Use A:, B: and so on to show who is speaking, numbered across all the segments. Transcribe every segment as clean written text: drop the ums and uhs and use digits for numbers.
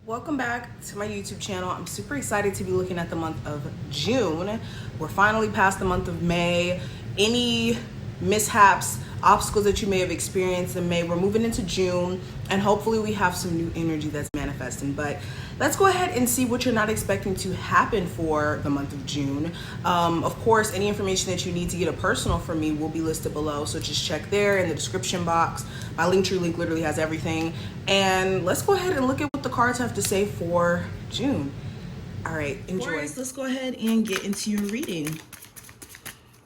A: Welcome back to my YouTube channel. I'm super excited to be looking at the month of June. We're finally past the month of May. Any mishaps, obstacles that you may have experienced in May, we're moving into June, and hopefully we have some new energy that's manifesting. But let's go ahead and see what you're not expecting to happen for the month of June. Of course, any information that you need to get a personal from me will be listed below, so just check there in the description box. My Linktree link literally has everything. And let's go ahead and look at what the cards have to say for June. All right, enjoy. Taurus, let's go ahead and get into your reading.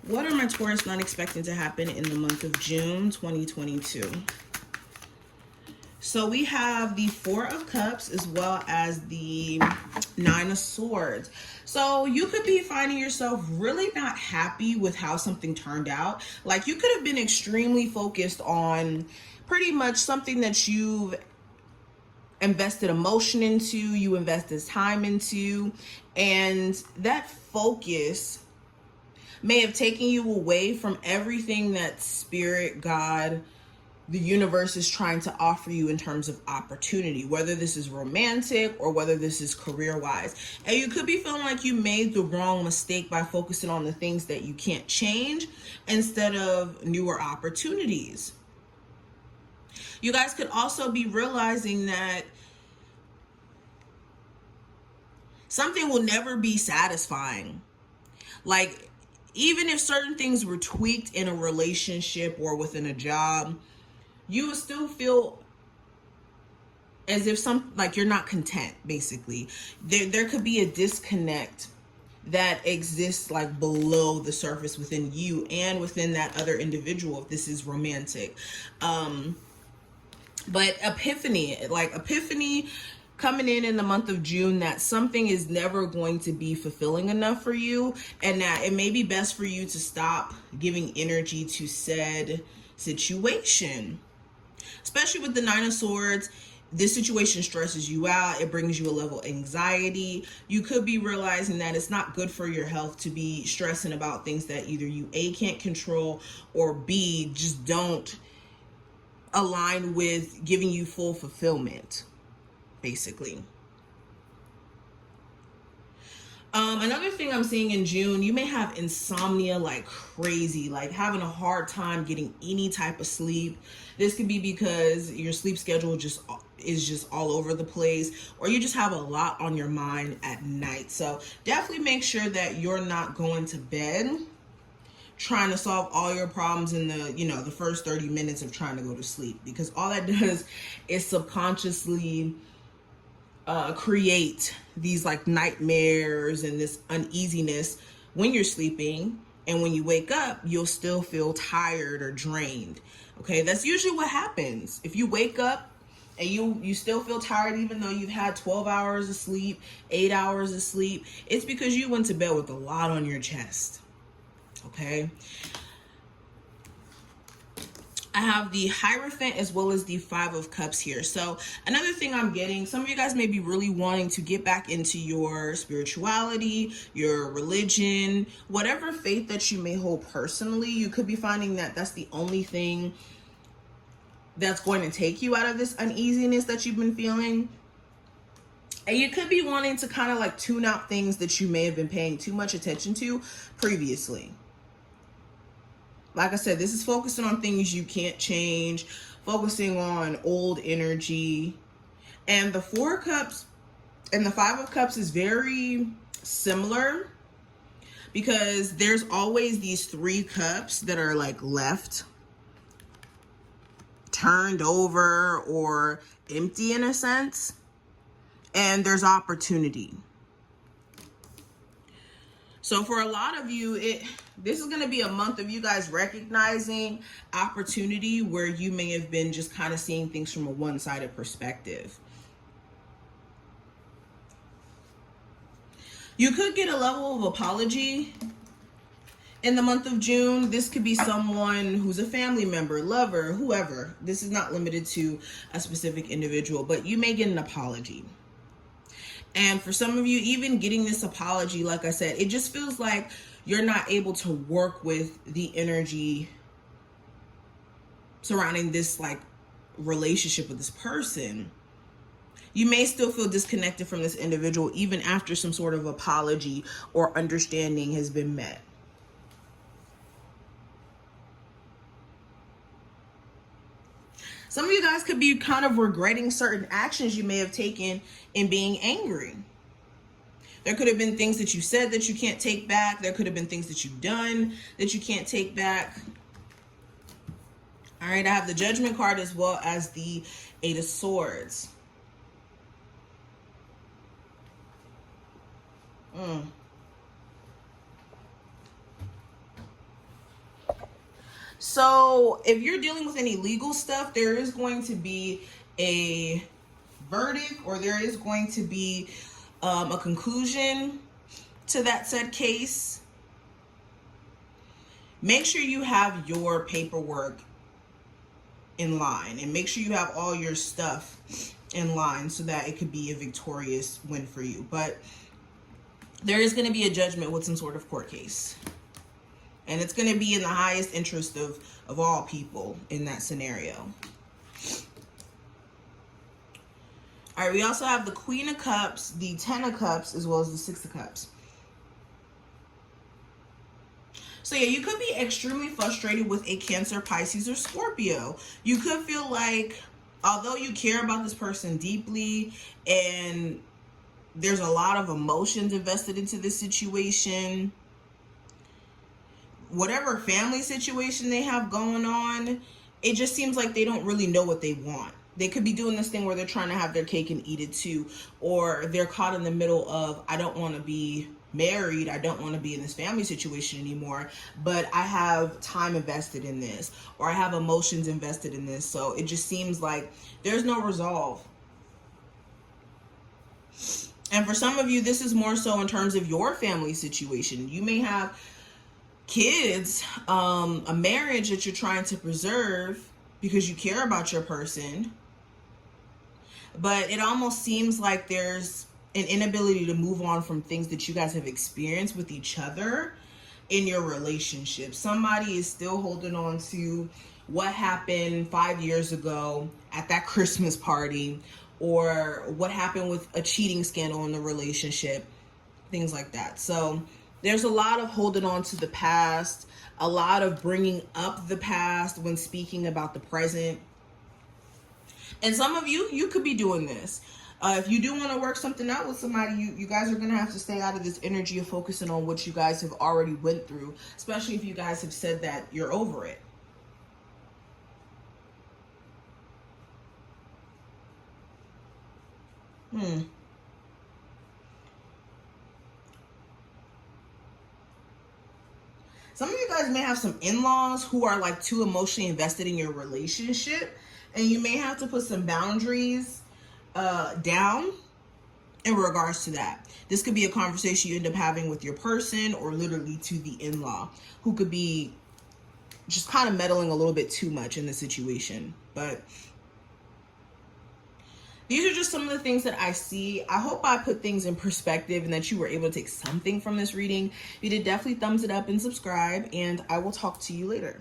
A: What are my Taurus not expecting to happen in the month of June 2022? So we have the Four of Cups as well as the Nine of Swords. So you could be finding yourself really not happy with how something turned out. Like you could have been extremely focused on pretty much something that you've invested emotion into, you invested time into, and that focus may have taken you away from everything that Spirit, God, the universe is trying to offer you in terms of opportunity, whether this is romantic or whether this is career-wise. And you could be feeling like you made the wrong mistake by focusing on the things that you can't change instead of newer opportunities. You guys could also be realizing that something will never be satisfying. Like, even if certain things were tweaked in a relationship or within a job, you would still feel as if you're not content, basically. There could be a disconnect that exists like below the surface within you and within that other individual if this is romantic. But epiphany coming in the month of June, that something is never going to be fulfilling enough for you, and that it may be best for you to stop giving energy to said situation. Especially with the Nine of Swords, this situation stresses you out. It brings you a level of anxiety. You could be realizing that it's not good for your health to be stressing about things that either you A, can't control, or B, just don't align with giving you full fulfillment, basically. Another thing I'm seeing in June, you may have insomnia like crazy, like having a hard time getting any type of sleep. This could be because your sleep schedule is just all over the place, or you just have a lot on your mind at night. So definitely make sure that you're not going to bed trying to solve all your problems in the first 30 minutes of trying to go to sleep, because all that does is subconsciously create these like nightmares and this uneasiness when you're sleeping, and when you wake up you'll still feel tired or drained. Okay, that's usually what happens. If you wake up and you still feel tired even though you've had 12 hours of sleep, 8 hours of sleep, it's because you went to bed with a lot on your chest. Okay, I have the Hierophant as well as the Five of Cups here. So another thing I'm getting, some of you guys may be really wanting to get back into your spirituality, your religion, whatever faith that you may hold personally. You could be finding that that's the only thing that's going to take you out of this uneasiness that you've been feeling. And you could be wanting to kind of like tune out things that you may have been paying too much attention to previously. Like I said, this is focusing on things you can't change, focusing on old energy. And the Four of Cups and the Five of Cups is very similar, because there's always these three cups that are like left, turned over, or empty in a sense. And there's opportunity. So for a lot of you, this is going to be a month of you guys recognizing opportunity where you may have been just kind of seeing things from a one-sided perspective. You could get a level of apology in the month of June. This could be someone who's a family member, lover, whoever. This is not limited to a specific individual, but you may get an apology. And for some of you, even getting this apology, like I said, it just feels like you're not able to work with the energy surrounding this like relationship with this person. You may still feel disconnected from this individual even after some sort of apology or understanding has been met. Some of you guys could be kind of regretting certain actions you may have taken in being angry. There could have been things that you said that you can't take back. There could have been things that you've done that you can't take back. All right, I have the Judgment card as well as the Eight of Swords. So if you're dealing with any legal stuff, there is going to be a verdict, or there is going to be a conclusion to that said case. Make sure you have your paperwork in line, and make sure you have all your stuff in line so that it could be a victorious win for you. But there is going to be a judgment with some sort of court case. And it's going to be in the highest interest of all people in that scenario. All right, we also have the Queen of Cups, the Ten of Cups, as well as the Six of Cups. So yeah, you could be extremely frustrated with a Cancer, Pisces, or Scorpio. You could feel like, although you care about this person deeply and there's a lot of emotions invested into this situation, whatever family situation they have going on, it just seems like they don't really know what they want. They could be doing this thing where they're trying to have their cake and eat it too, or they're caught in the middle of, I don't want to be married, I don't want to be in this family situation anymore, but I have time invested in this, or I have emotions invested in this. So it just seems like there's no resolve. And for some of you, this is more so in terms of your family situation. You may have kids, a marriage that you're trying to preserve because you care about your person, but it almost seems like there's an inability to move on from things that you guys have experienced with each other in your relationship. Somebody is still holding on to what happened 5 years ago at that Christmas party, or what happened with a cheating scandal in the relationship, things like that. So there's a lot of holding on to the past, a lot of bringing up the past when speaking about the present. And some of you, you could be doing this. If you do want to work something out with somebody, you guys are going to have to stay out of this energy of focusing on what you guys have already went through, especially if you guys have said that you're over it. Some of you guys may have some in-laws who are like too emotionally invested in your relationship, and you may have to put some boundaries down in regards to that. This could be a conversation you end up having with your person, or literally to the in-law, who could be just kind of meddling a little bit too much in the situation. But these are just some of the things that I see. I hope I put things in perspective and that you were able to take something from this reading. If you did, definitely thumbs it up and subscribe, and I will talk to you later.